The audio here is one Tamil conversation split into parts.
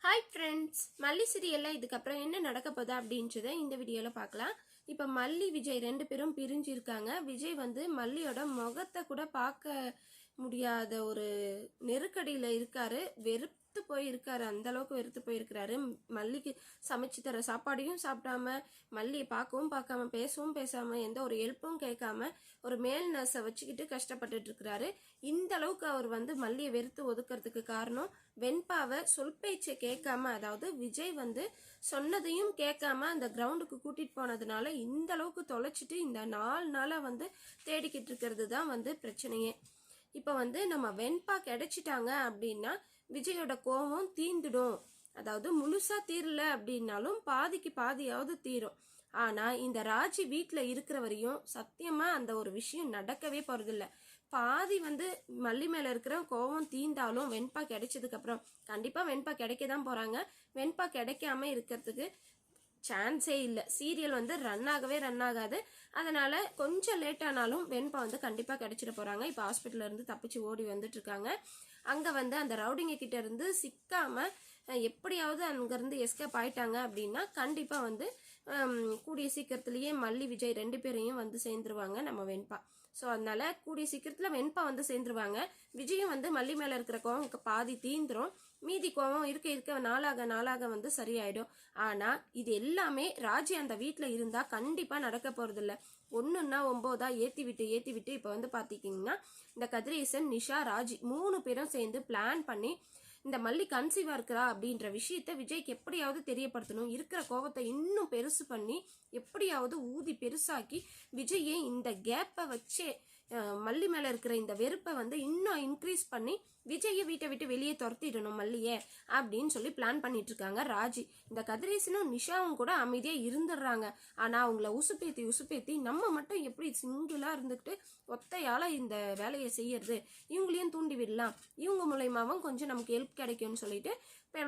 ஹாய் ஃப்ரெண்ட்ஸ், மல்லி சீரியலில் இதுக்கப்புறம் என்ன நடக்க போதா அப்படின்றத இந்த வீடியோவில் பார்க்கலாம். இப்போ மல்லி விஜய் ரெண்டு பேரும் பிரிஞ்சிருக்காங்க. விஜய் வந்து மல்லியோட முகத்தை கூட பார்க்க முடியாத ஒரு நெருக்கடியில் இருக்காரு. வெறுத்து போயிருக்காரு, அந்த அளவுக்கு வெறுத்து போயிருக்கிறாரு. மல்லிக்கு சமைச்சு தர சாப்பாடையும் சாப்பிடாம, மல்லியை பார்க்கவும் பார்க்காம, பேசவும் பேசாம, எந்த ஒரு ஹெல்ப்பும் கேட்காம ஒரு மேல் நர்ஸை வச்சுக்கிட்டு கஷ்டப்பட்டுட்டு இருக்கிறாரு. இந்த அளவுக்கு அவர் வந்து மல்லியை வெறுத்து ஒதுக்கிறதுக்கு காரணம் வெண்பாவை சொல் பேச்சை கேட்காம, அதாவது விஜய் வந்து சொன்னதையும் கேட்காம அந்த கிரவுண்டுக்கு கூட்டிட்டு போனதுனால இந்த அளவுக்கு தொலைச்சிட்டு இந்த 4 நாளா வந்து தேடிக்கிட்டு இருக்கிறது தான் வந்து பிரச்சனையே. இப்போ வந்து நம்ம வெண்பா கிடைச்சிட்டாங்க அப்படின்னா விஜயோட கோபம் தீந்துடும். அதாவது முழுசா தீரல அப்படின்னாலும் பாதிக்கு பாதியாவது தீரும். ஆனா இந்த ராஜி வீட்டுல இருக்கிற வரையும் சத்தியமா அந்த ஒரு விஷயம் நடக்கவே போறதில்ல. பாதி வந்து மல்லி மேல இருக்கிற கோவம் தீந்தாலும் வெண்பா கிடைச்சதுக்கு அப்புறம் கண்டிப்பா வெண்பா கிடைக்கதான் போறாங்க. வெண்பா கிடைக்காம இருக்கிறதுக்கு சான்ஸே இல்லை. சீரியல் வந்து ரன் ஆகாது. அதனால கொஞ்சம் லேட் ஆனாலும் வெண்பா வந்து கண்டிப்பா கிடைச்சிட போறாங்க. இப்போ ஹாஸ்பிட்டல்ல இருந்து தப்பிச்சு ஓடி வந்துட்டு இருக்காங்க. அங்க வந்து அந்த ரவுடிங்க கிட்ட இருந்து சிக்காம எப்படியாவது அங்கிருந்து எஸ்கேப் ஆயிட்டாங்க அப்படின்னா கண்டிப்பா வந்து கூடிய சீக்கிரத்திலேயே மல்லி விஜய் ரெண்டு பேரையும் வந்து சேர்ந்துருவாங்க நம்ம வெண்பா. ஸோ அதனால கூடிய சீக்கிரத்துல வெண்பா வந்து சேர்ந்துருவாங்க. விஜயும் வந்து மல்லி மேல இருக்கிற கோவம் பாதி தீந்துரும். மீதி கோவம் இருக்க நாளாக வந்து சரியாயிடும். ஆனா இது எல்லாமே ராஜி அந்த வீட்டுல இருந்தா கண்டிப்பா நடக்க போறதில்ல. 1ன்னா 9 ஏத்தி விட்டு இப்ப வந்து பாத்தீங்கன்னா இந்த கதிரேசன், நிஷா, ராஜி 3 பேரும் சேர்ந்து பிளான் பண்ணி இந்த மல்லி கன்சீவா இருக்கிறா அப்படின்ற விஷயத்த விஜய்க்கு எப்படியாவது தெரியப்படுத்தணும். இருக்கிற கோவத்தை இன்னும் பெருசு பண்ணி எப்படியாவது ஊதி பெருசாக்கி விஜயை இந்த கேப்பை வச்சே மல்லி மேல இருக்கிற இந்த வெறுப்பை வந்து இன்னும் இன்க்ரீஸ் பண்ணி விஜயை வீட்டை விட்டு வெளியே துரத்திடணும் மல்லியே அப்படின்னு சொல்லி பிளான் பண்ணிட்டு இருக்காங்க ராஜி. இந்த கதிரேசனும் நிஷாவும் கூட அமைதியா இருந்துடுறாங்க. ஆனா அவங்கள உசுப்பேத்தி நம்ம மட்டும் எப்படி சிங்கிளா இருந்துக்கிட்டு ஒத்தையால இந்த வேலையை செய்யறது, இவங்களையும் தூண்டி விடலாம், இவங்க மூலயமாவும் கொஞ்சம் நமக்கு ஹெல்ப் கிடைக்கும்னு சொல்லிட்டு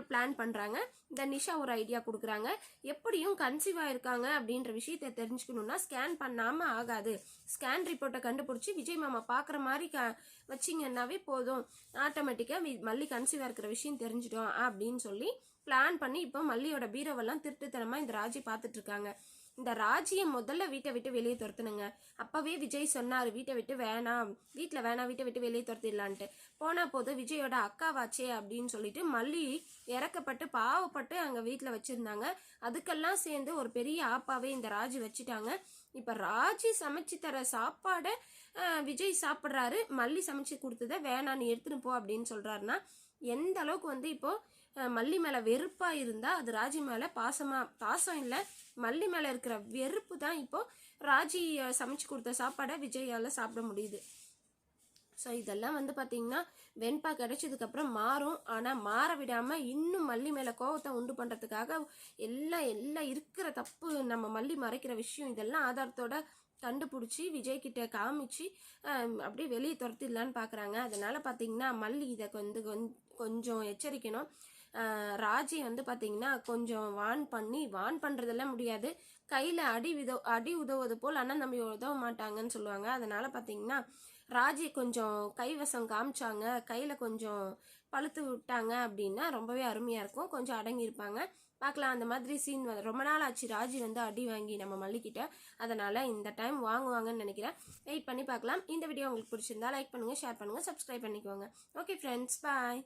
பிளான் பண்றாங்க. இந்த நிஷா ஒரு ஐடியா கொடுக்குறாங்க. எப்படியும் கன்சீவ் ஆயிருக்காங்க அப்படின்ற விஷயத்த தெரிஞ்சுக்கணும்னா ஸ்கேன் பண்ணாம ஆகாது. ஸ்கேன் ரிப்போர்ட்டை கண்டுபிடிச்சி விஜய் மாமா பாக்குற மாதிரி வச்சிங்கன்னாவே போதும், ஆட்டோமேட்டிக்கா மல்லி கன்சீவா இருக்கிற விஷயம் தெரிஞ்சிடும் அப்படின்னு சொல்லி பிளான் பண்ணி இப்போ மல்லியோட பீரோவெல்லாம் திருட்டுத்தனமா இந்த ராஜி பார்த்துட்டு இருக்காங்க. இந்த ராஜியை முதல்ல வீட்டை விட்டு வெளியே துரத்துனுங்க. அப்பவே விஜய் சொன்னாரு வீட்டை விட்டு வெளியே துரத்திடலான்ட்டு. போனா போது விஜயோட அக்காவாச்சே அப்படின்னு சொல்லிட்டு மல்லி இறக்கப்பட்டு பாவப்பட்டு அங்க வீட்டுல வச்சிருந்தாங்க. அதுக்கெல்லாம் சேர்ந்து ஒரு பெரிய ஆப்பாவே இந்த ராஜி வச்சுட்டாங்க. இப்ப ராஜி சமைச்சு தர சாப்பாட விஜய் சாப்பிட்றாரு. மல்லி சமைச்சு கொடுத்தத வேணான்னு எடுத்துன்னு போ அப்படின்னு சொல்றாருன்னா எந்த அளவுக்கு வந்து இப்போ மல்லி மேல வெறுப்பா இருந்தா அது ராஜி மேல பாசம் இல்ல, மல்லி மேல இருக்கிற வெறுப்பு தான் இப்போ ராஜி சமைச்சு கொடுத்த சாப்பாடை விஜயால சாப்பிட முடியுது. ஸோ இதெல்லாம் வந்து பார்த்தீங்கன்னா வெண்பா கிடைச்சதுக்கு அப்புறம் மாறும். ஆனால் மாற விடாம இன்னும் மல்லி மேல கோவத்தை உண்டு பண்றதுக்காக எல்லாம் இருக்கிற தப்பு நம்ம மல்லி மறைக்கிற விஷயம் இதெல்லாம் ஆதாரத்தோட கண்டுபிடிச்சி விஜய் கிட்ட காமிச்சு அப்படியே வெளியே துரத்திடலான்னு பாக்குறாங்க. அதனால பார்த்தீங்கன்னா மல்லி இதை கொஞ்சம் எச்சரிக்கணும். ராஜி வந்து பார்த்தீங்கன்னா கொஞ்சம் வான் பண்றதெல்லாம் முடியாது. கையில அடி உதவுவது போல் ஆனால் நம்ம உதவ மாட்டாங்கன்னு சொல்லுவாங்க. அதனால பார்த்தீங்கன்னா ராஜி கொஞ்சம் கைவசம் காமிச்சாங்க, கையில கொஞ்சம் பழுத்து விட்டாங்க அப்படின்னா ரொம்பவே அருமையா இருக்கும். கொஞ்சம் அடங்கி இருப்பாங்க. பார்க்கலாம். அந்த மாதிரி சீன் ரொம்ப நாள் ஆச்சு ராஜி வந்து அடி வாங்கி நம்ம மல்லிக்கிட்ட. அதனால இந்த டைம் வாங்குவாங்கன்னு நினைக்கிறேன். வெயிட் பண்ணி பார்க்கலாம். இந்த வீடியோ உங்களுக்கு பிடிச்சிருந்தா லைக் பண்ணுங்க, ஷேர் பண்ணுங்க, சப்ஸ்கிரைப் பண்ணிக்கோங்க. ஓகே ஃப்ரெண்ட்ஸ், பாய்.